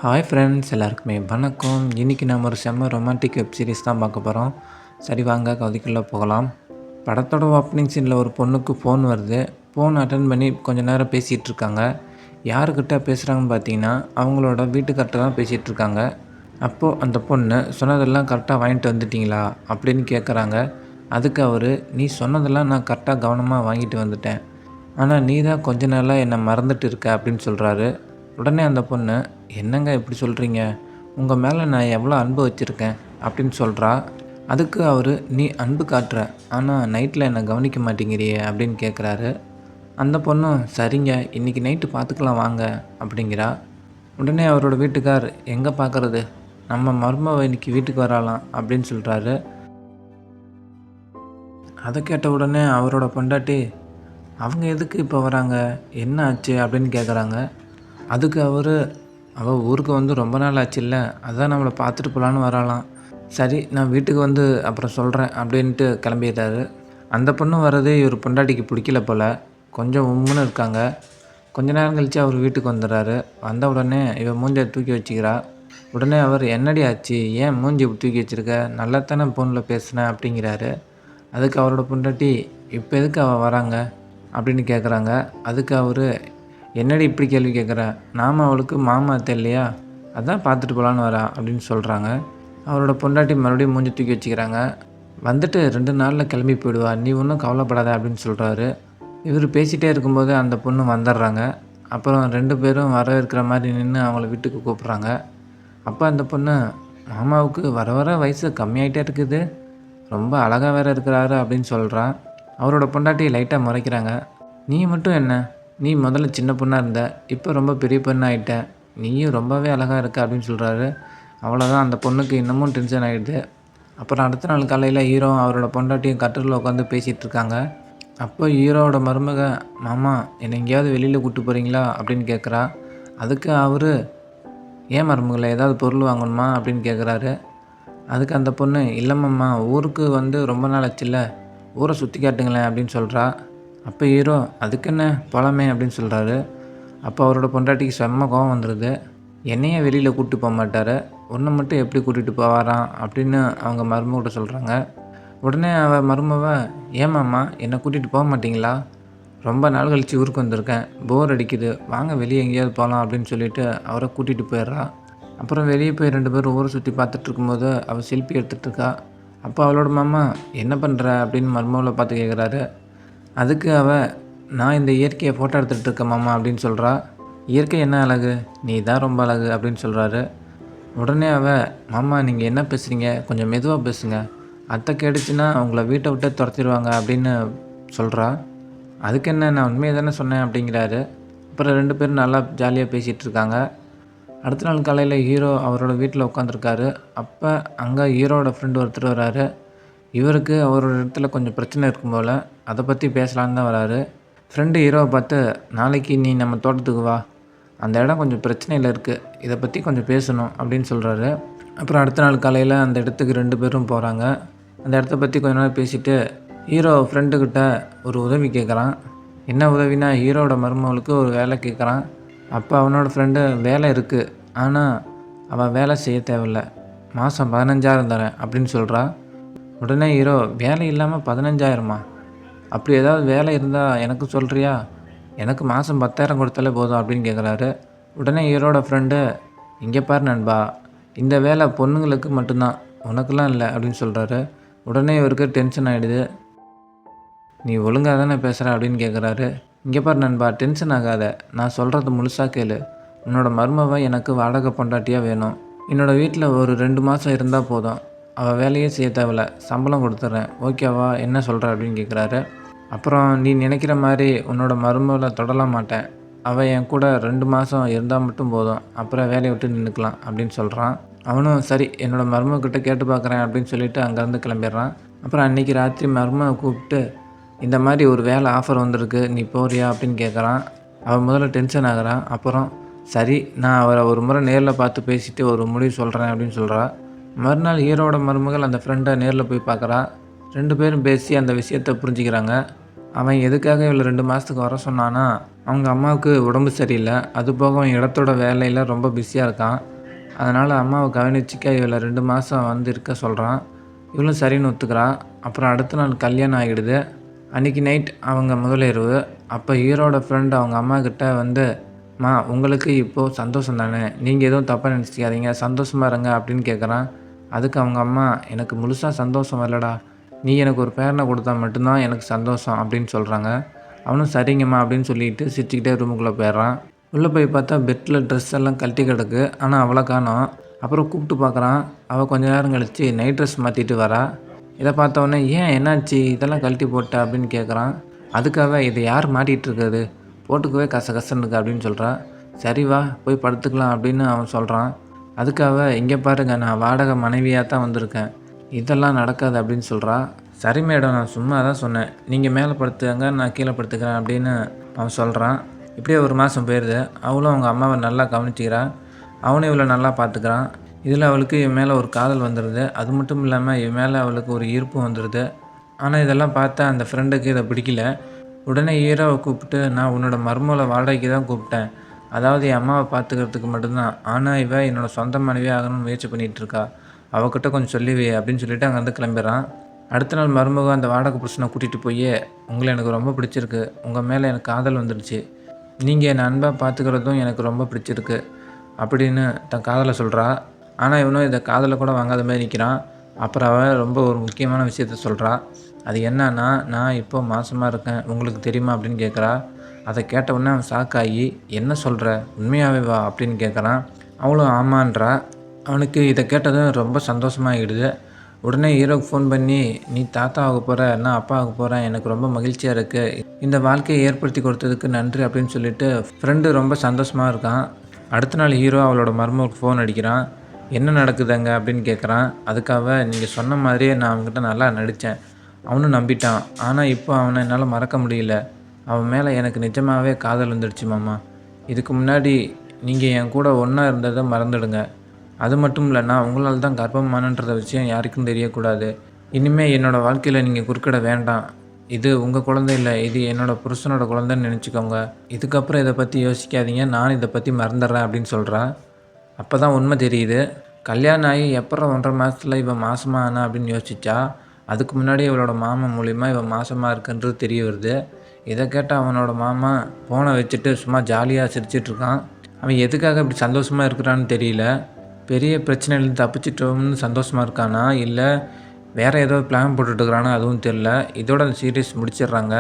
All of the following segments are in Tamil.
ஹாய் ஃப்ரெண்ட்ஸ், எல்லாருக்குமே வணக்கம். இன்றைக்கி நம்ம ஒரு செம்ம ரொமான்டிக் வெப் சீரிஸ் தான் பார்க்க போகிறோம். சரி வாங்க கதைக்குள்ளே போகலாம். படத்தோட ஓப்பனிங் சீனில் ஒரு பொண்ணுக்கு ஃபோன் வருது. ஃபோன் அட்டன் பண்ணி கொஞ்ச நேரம் பேசிகிட்டு இருக்காங்க. யாருக்கிட்ட பேசுகிறாங்கன்னு பார்த்தீங்கன்னா அவங்களோட வீட்டுக்கார்ட்ட தான் பேசிகிட்டு இருக்காங்க. அப்போது அந்த பொண்ணு சொன்னதெல்லாம் கரெக்டாக வாங்கிட்டு வந்துட்டிங்களா அப்படின்னு கேட்குறாங்க. அதுக்கு அவர், நீ சொன்னதெல்லாம் நான் கரெக்டாக கவனமாக வாங்கிட்டு வந்துட்டேன், ஆனால் நீ தான் கொஞ்ச நாளாக என்னை மறந்துட்டு இருக்க அப்படின்னு சொல்கிறாரு. உடனே அந்த பொண்ணு, என்னங்க இப்படி சொல்கிறீங்க, உங்கள் மேலே நான் எவ்வளோ அன்பு வச்சுருக்கேன் அப்படின்னு சொல்கிறா. அதுக்கு அவர், நீ அன்பு காட்டுற, ஆனால் நைட்டில் என்னை கவனிக்க மாட்டேங்கிறியே அப்படின்னு கேட்குறாரு. அந்த பொண்ணும், சரிங்க இன்றைக்கி நைட்டு பார்த்துக்கலாம் வாங்க அப்படிங்கிறா. உடனே அவரோட வீட்டுக்கார், எங்கே பார்க்குறது, நம்ம மருமவ இன்னைக்கு வீட்டுக்கு வரலாம் அப்படின்னு சொல்கிறாரு. அதை கேட்ட உடனே அவரோட பொண்டாட்டி, அவங்க எதுக்கு இப்போ வராங்க, என்ன ஆச்சு அப்படின்னு கேட்குறாங்க. அதுக்கு அவர், அவள் ஊருக்கு வந்து ரொம்ப நாள் ஆச்சுல்ல, அதான் நம்மளை பார்த்துட்டு போகலான்னு வரலாம். சரி நான் வீட்டுக்கு வந்து அப்புறம் சொல்கிறேன் அப்படின்ட்டு கிளம்பிடுறாரு. அந்த பொண்ணு வர்றதே இவர் பொண்டாட்டிக்கு பிடிக்கல போல், கொஞ்சம் உம்முன்னு இருக்காங்க. கொஞ்ச நேரம் கழித்து அவர் வீட்டுக்கு வந்துடுறாரு. வந்த உடனே இவன் மூஞ்சியை தூக்கி வச்சுக்கிறா. உடனே அவர், என்னடி ஆச்சு, ஏன் மூஞ்சி இப்படி தூக்கி வச்சுருக்க, நல்லா தானே ஃபோனில் பேசுனேன் அப்படிங்கிறாரு. அதுக்கு அவரோட பொண்டாட்டி, இப்போ எதுக்கு அவள் வராங்க அப்படின்னு கேட்குறாங்க. அதுக்கு அவர், என்னடி இப்படி கேள்வி கேட்குற, நாம் அவளுக்கு மாமா அத்தை இல்லையா, அதான் பார்த்துட்டு போகலான்னு வரா அப்படின்னு சொல்கிறாங்க. அவரோட பொண்டாட்டி மறுபடியும் மூஞ்சி தூக்கி வச்சுக்கிறாங்க. வந்துட்டு 2 நாளில் கிளம்பி போயிடுவா, நீ ஒன்றும் கவலைப்படாத அப்படின்னு சொல்கிறாரு. இவர் பேசிகிட்டே இருக்கும்போது அந்த பொண்ணு வந்துடுறாங்க. அப்புறம் 2 பேரும் வர இருக்கிற மாதிரி நின்று அவங்கள வீட்டுக்கு கூப்பிட்றாங்க. அப்போ அந்த பொண்ணு, மாமாவுக்கு வர வர வயசு கம்மியாயிட்டே இருக்குது, ரொம்ப அழகாக வேறு இருக்கிறாரு அப்படின்னு சொல்கிறான். அவரோட பொண்டாட்டி லைட்டாக முறைக்கிறாங்க. நீ மட்டும் என்ன, நீ முதல்ல சின்ன பொண்ணாக இருந்த, இப்போ ரொம்ப பெரிய பொண்ணு ஆகிட்ட, நீயும் ரொம்பவே அழகாக இருக்க அப்படின்னு சொல்கிறாரு. அவ்வளோதான், அந்த பொண்ணுக்கு இன்னமும் டென்ஷன் ஆகிடுது. அப்புறம் அடுத்த நாள் காலையில் ஹீரோ அவரோட பொண்டாட்டியும் கட்டிலில் உட்காந்து பேசிகிட்டு இருக்காங்க. அப்போ ஹீரோவோட மருமக, மாமா என்னை எங்கேயாவது வெளியில் கூப்பிட்டு போகிறீங்களா அப்படின்னு கேட்குறா. அதுக்கு அவர், ஏன் மருமகளை ஏதாவது பொருள் வாங்கணுமா அப்படின்னு கேட்குறாரு. அதுக்கு அந்த பொண்ணு, இல்லைம்மா ஊருக்கு வந்து ரொம்ப நாள் ஆச்சுல்ல, ஊரை சுற்றி காட்டுங்களேன் அப்படின்னு சொல்கிறா. அப்போ ஹீரோ, அதுக்கு என்ன போகலாமே அப்படின்னு சொல்கிறாரு. அப்போ அவரோட பொண்டாட்டிக்கு செம்ம கோவம் வந்துடுது. என்னையே வெளியில் கூப்பிட்டு போக மாட்டார், ஒன்றை மட்டும் எப்படி கூட்டிகிட்டு போவாராம் அப்படின்னு அவங்க மருமகிட்ட சொல்கிறாங்க. உடனே அவள் மருமவ, ஏமாம்மா என்னை கூட்டிகிட்டு போக மாட்டிங்களா, ரொம்ப நாள் கழித்து ஊருக்கு வந்திருக்கேன், போர் அடிக்குது, வாங்க வெளியே எங்கேயாவது போகலாம் அப்படின்னு சொல்லிட்டு அவரை கூட்டிகிட்டு போயிடுறா. அப்புறம் வெளியே போய் 2 பேரும் ஊரை சுற்றி பார்த்துட்டு இருக்கும்போது அவள் செல்ஃபி எடுத்துகிட்ருக்கா. அப்போ அவளோட மாமா, என்ன பண்ணுற அப்படின்னு மருமகளை பார்த்து கேட்குறாரு. அதுக்கு அவள், நான் இந்த இயற்கையை ஃபோட்டோ எடுத்துகிட்டு இருக்கேன் மாமா அப்படின்னு சொல்கிறா. இயற்கை என்ன அழகு, நீ தான் ரொம்ப அழகு அப்படின்னு சொல்கிறாரு. உடனே அவள், மாமா நீங்கள் என்ன பேசுகிறீங்க, கொஞ்சம் மெதுவாக பேசுங்க, அத்தை கேட்டுச்சுன்னா அவங்கள வீட்டை விட்டு துரத்திடுவாங்க அப்படின்னு சொல்கிறா. அதுக்கு என்ன, நான் உண்மையை தானே சொன்னேன் அப்படிங்கிறாரு. அப்புறம் 2 பேரும் நல்லா ஜாலியாக பேசிகிட்டு இருக்காங்க. அடுத்த நாள் காலையில் ஹீரோ அவரோட வீட்டில் உட்காந்துருக்காரு. அப்போ அங்கே ஹீரோவோட ஃப்ரெண்டு ஒருத்தர் வராரு. இவருக்கு அவரோட இடத்துல கொஞ்சம் பிரச்சனை இருக்கும் போல், அதை பற்றி பேசலான்னு தான் வராரு. ஃப்ரெண்டு ஹீரோவை பார்த்து, நாளைக்கு நீ நம்ம தோட்டத்துக்கு வா, அந்த இடம் கொஞ்சம் பிரச்சனையில் இருக்குது, இதை பற்றி கொஞ்சம் பேசணும் அப்படின்னு சொல்கிறாரு. அப்புறம் அடுத்த நாள் காலையில் அந்த இடத்துக்கு 2 பேரும் போகிறாங்க. அந்த இடத்த பற்றி கொஞ்ச நேரம் பேசிவிட்டு ஹீரோ ஃப்ரெண்டுக்கிட்ட ஒரு உதவி கேட்குறான். என்ன உதவினா, ஹீரோவோட மருமகளுக்கு ஒரு வேலை கேட்குறான். அப்போ அவனோட ஃப்ரெண்டு, வேலை இருக்குது, ஆனால் அவள் வேலை செய்ய தேவையில்ல, மாதம் 15,000 தரேன் அப்படின்னு சொல்கிறா. உடனே ஹீரோ, வேலை இல்லாமல் 15,000மா, அப்படி ஏதாவது வேலை இருந்தால் எனக்கு சொல்கிறியா, எனக்கு மாதம் 10,000 கொடுத்தாலே போதும் அப்படின்னு கேட்குறாரு. உடனே ஹீரோட ஃப்ரெண்டு, இங்கே பாரு நண்பா, இந்த வேலை பொண்ணுங்களுக்கு மட்டும்தான், உனக்கெல்லாம் இல்லை அப்படின்னு சொல்கிறாரு. உடனே இவருக்கு டென்ஷன் ஆகிடுது. நீ ஒழுங்காக தானே பேசுகிற அப்படின்னு கேட்குறாரு. இங்கே பாரு நண்பா, டென்ஷன் ஆகாத, நான் சொல்கிறது முழுசாக கேளு, உன்னோட மருமவை எனக்கு வாடகை பொண்டாட்டியாக வேணும், என்னோடய வீட்டில் ஒரு 2 மாதம் இருந்தால் போதும், அவள் வேலையே செய்ய தேவையில்ல, சம்பளம் கொடுத்துட்றேன், ஓகேவா, என்ன சொல்கிற அப்படின்னு கேட்குறாரு. அப்புறம் நீ நினைக்கிற மாதிரி உன்னோட மருமகளை தொடலாம் மாட்டேன், அவள் என் கூட 2 மாதம் இருந்தால் மட்டும் போதும், அப்புறம் வேலையை விட்டு நின்றுக்கலாம் அப்படின்னு சொல்கிறான். அவனும் சரி என்னோடய மருமகிட்ட கேட்டு பார்க்குறேன் அப்படின்னு சொல்லிவிட்டு அங்கேருந்து கிளம்பிடுறான். அப்புறம் அன்றைக்கி ராத்திரி மருமவை கூப்பிட்டு, இந்த மாதிரி ஒரு வேலை ஆஃபர் வந்திருக்கு, நீ போறியா அப்படின்னு கேட்குறான். அவன் முதல்ல டென்ஷன் ஆகிறான். அப்புறம் சரி நான் அவரை ஒரு முறை நேரில் பார்த்து பேசிவிட்டு ஒரு முடிவு சொல்கிறேன் அப்படின்னு சொல்கிறா. மறுநாள் ஹீரோட மருமகள் அந்த ஃப்ரெண்டை நேரில் போய் பார்க்குறா. 2 பேரும் பேசி அந்த விஷயத்தை புரிஞ்சுக்கிறாங்க. அவன் எதுக்காக இவ்வளோ 2 மாதத்துக்கு வர சொன்னான்னா, அவங்க அம்மாவுக்கு உடம்பு சரியில்லை, அது போக அவன் இடத்தோட வேலையில் ரொம்ப பிஸியாக இருக்கான், அதனால் அம்மாவை கவனிச்சிக்க இவளை 2 மாதம் வந்து இருக்க சொல்கிறான். இவளும் சரின்னு ஒத்துக்கிறா. அப்புறம் அடுத்த நாள் கல்யாணம் ஆகிடுது. அன்றைக்கி நைட் அவங்க முதலிரவு. அப்போ ஹீரோட ஃப்ரெண்ட் அவங்க அம்மாக்கிட்ட வந்து, "மா, உங்களுக்கு இப்போது சந்தோஷம் தானே? நீங்கள் எதுவும் தப்பாக நினச்சிக்காதீங்க, சந்தோஷமாக இருங்க" அப்படின்னு கேட்குறான். அதுக்கு அவங்க அம்மா, "எனக்கு முழுசாக சந்தோஷம் வரலடா. நீ எனக்கு ஒரு பேரனை கொடுத்தா மட்டும்தான் எனக்கு சந்தோஷம்" அப்படின்னு சொல்கிறாங்க. அவனும் சரிங்கம்மா அப்படின்னு சொல்லிட்டு சிரிச்சுக்கிட்டே ரூமுக்குள்ளே போயிடுறான். உள்ளே போய் பார்த்தா பெட்டில் ட்ரெஸ் எல்லாம் கழட்டி கிடக்கு. ஆனால் அவளை காணோம். அப்புறம் கூப்பிட்டு பார்க்குறான். அவள் கொஞ்ச நேரம் கழித்து நைட் ட்ரெஸ் மாற்றிட்டு வரா. இதை பார்த்தோன்னே, "ஏன், என்னாச்சு, இதெல்லாம் கழட்டி போட்ட?" அப்படின்னு கேட்குறான். அதுக்காக, "இதை யார் மாட்டிகிட்டு இருக்குது, போட்டுக்கவே கசகசன்னு இருக்கு" அப்படின்னு சொல்கிறா. "சரி வா, போய் படுத்துக்கலாம்" அப்படின்னு அவன் சொல்கிறான். அதுக்காக, "இங்கே பாருங்க, நான் வாடகை மனைவியாக தான் வந்திருக்கேன், இதெல்லாம் நடக்காது" அப்படின்னு சொல்கிறா. "சரி மேடம், நான் சும்மா தான் சொன்னேன், நீங்கள் மேலே படுத்துக்கங்க, நான் கீழே படுத்துக்கிறேன்" அப்படின்னு அவன் சொல்கிறான். இப்படியே 1 மாதம் போயிடுது. அவளும் அவங்க அம்மாவை நல்லா கவனிச்சிக்கிறா. அவனும் இவளை நல்லா பார்த்துக்கிறான். இதில் அவளுக்கு இவன் மேலே ஒரு காதல் வந்துடுது. அது மட்டும் இல்லாமல் இவன் மேலே அவளுக்கு ஒரு ஈர்ப்பு வந்துடுது. ஆனால் இதெல்லாம் பார்த்தா அந்த ஃப்ரெண்டுக்கு இதை பிடிக்கல. உடனே ஹீரோவை கூப்பிட்டு, "நான் உன்னோட மருமகளை வாடகைக்கு தான் கூப்பிட்டேன், அதாவது என் அம்மாவை பார்த்துக்கிறதுக்கு மட்டும்தான். ஆனால் இவள் என்னோட சொந்த மனைவி ஆகணும்னு முயற்சி பண்ணிகிட்ருக்கா, அவகிட்ட கொஞ்சம் சொல்லி வை" அப்படின்னு சொல்லிட்டு அங்கேருந்து கிளம்பிடுறான். அடுத்த நாள் மருமக அந்த வாடகை புருஷனை கூட்டிகிட்டு போய், "உங்களை எனக்கு ரொம்ப பிடிச்சிருக்கு, உங்கள் மேலே எனக்கு காதல் வந்துடுச்சு, நீங்கள் என்னை அன்பாக பார்த்துக்கிறதும் எனக்கு ரொம்ப பிடிச்சிருக்கு" அப்படின்னு தன் காதலை சொல்கிறா. ஆனால் இவனும் இதை காதலை கூட வாங்காத மாதிரி நிற்கிறான். அப்புறம் அவன் ரொம்ப ஒரு முக்கியமான விஷயத்த சொல்கிறா. அது என்னன்னா, "நான் இப்போ மாசமாக இருக்கேன், உங்களுக்கு தெரியுமா?" அப்படின்னு கேட்குறா. அதை கேட்ட உடனே அவன் ஷாக்காகி, "என்ன சொல்கிற, உண்மையாகவே வா?" அப்படின்னு கேட்குறான். அவளும் ஆமான்றா. அவனுக்கு இதை கேட்டதும் ரொம்ப சந்தோஷமாகிடுது. உடனே ஹீரோவுக்கு ஃபோன் பண்ணி, "நீ தாத்தா ஆக போகிற, நான் அப்பா ஆக போகிறேன், எனக்கு ரொம்ப மகிழ்ச்சியாக இருக்குது, இந்த வாழ்க்கையை ஏற்படுத்தி கொடுத்ததுக்கு நன்றி" அப்படின்னு சொல்லிட்டு ஃப்ரெண்டு ரொம்ப சந்தோஷமாக இருக்கான். அடுத்த நாள் ஹீரோ அவளோட மருமகளுக்கு ஃபோன் அடிக்கிறான். "என்ன நடக்குதுங்க?" அப்படின்னு கேட்குறான். அதுக்காக, "நீங்கள் சொன்ன மாதிரியே நான் அவன்கிட்ட நல்லா நடித்தேன், அவனும் நம்பிட்டான். ஆனால் இப்போ அவனை என்னால் மறக்க முடியல, அவன் மேலே எனக்கு நிஜமாகவே காதல் வந்துடுச்சு மாமா. இதுக்கு முன்னாடி நீங்கள் என் கூட ஒன்றா இருந்ததை மறந்துடுங்க. அது மட்டும் இல்லைன்னா, உங்களால் தான் கர்ப்பமானன்ற விஷயம் யாருக்கும் தெரியக்கூடாது. இனிமேல் என்னோடய வாழ்க்கையில் நீங்கள் குறுக்கிட வேண்டாம். இது உங்கள் குழந்தை இல்லை, இது என்னோடய புருஷனோட குழந்தைன்னு நினச்சிக்கோங்க. இதுக்கப்புறம் இதை பற்றி யோசிக்காதீங்க, நான் இதை பற்றி மறந்துடுறேன்" அப்படின்னு சொல்கிறா. அப்போ தான் உண்மை தெரியுது. கல்யாணம் ஆகி எப்பறம் 1½ மாதத்தில் இவன் மாசமாக ஆனா அப்படின்னு யோசிச்சா, அதுக்கு முன்னாடி இவளோட மாமன் மூலிமா இவன் மாசமாக இருக்குன்றது தெரிய வருது. இதை கேட்ட அவனோட மாமா ஃபோனை வச்சுட்டு சும்மா ஜாலியாக சிரிச்சிட்ருக்கான். அவன் எதுக்காக இப்படி சந்தோஷமாக இருக்கிறான்னு தெரியல. பெரிய பிரச்சனையிலேருந்து தப்பிச்சிட்டோம்னு சந்தோஷமாக இருக்கானா, இல்லை வேறு ஏதோ பிளான் போட்டுட்ருக்கிறானா, அதுவும் தெரில. இதோட அந்த சீரீஸ் முடிச்சிடுறாங்க.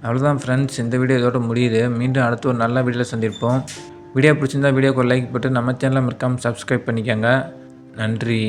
அவ்வளோதான் ஃப்ரெண்ட்ஸ், இந்த வீடியோ இதோட முடியுது. மீண்டும் அடுத்து ஒரு நல்ல வீடியோவில் சந்திப்போம். வீடியோ பிடிச்சிருந்தா வீடியோக்கு ஒரு லைக் போட்டு நம்ம சேனலை மறக்காமல் சப்ஸ்கிரைப் பண்ணிக்கோங்க. நன்றி.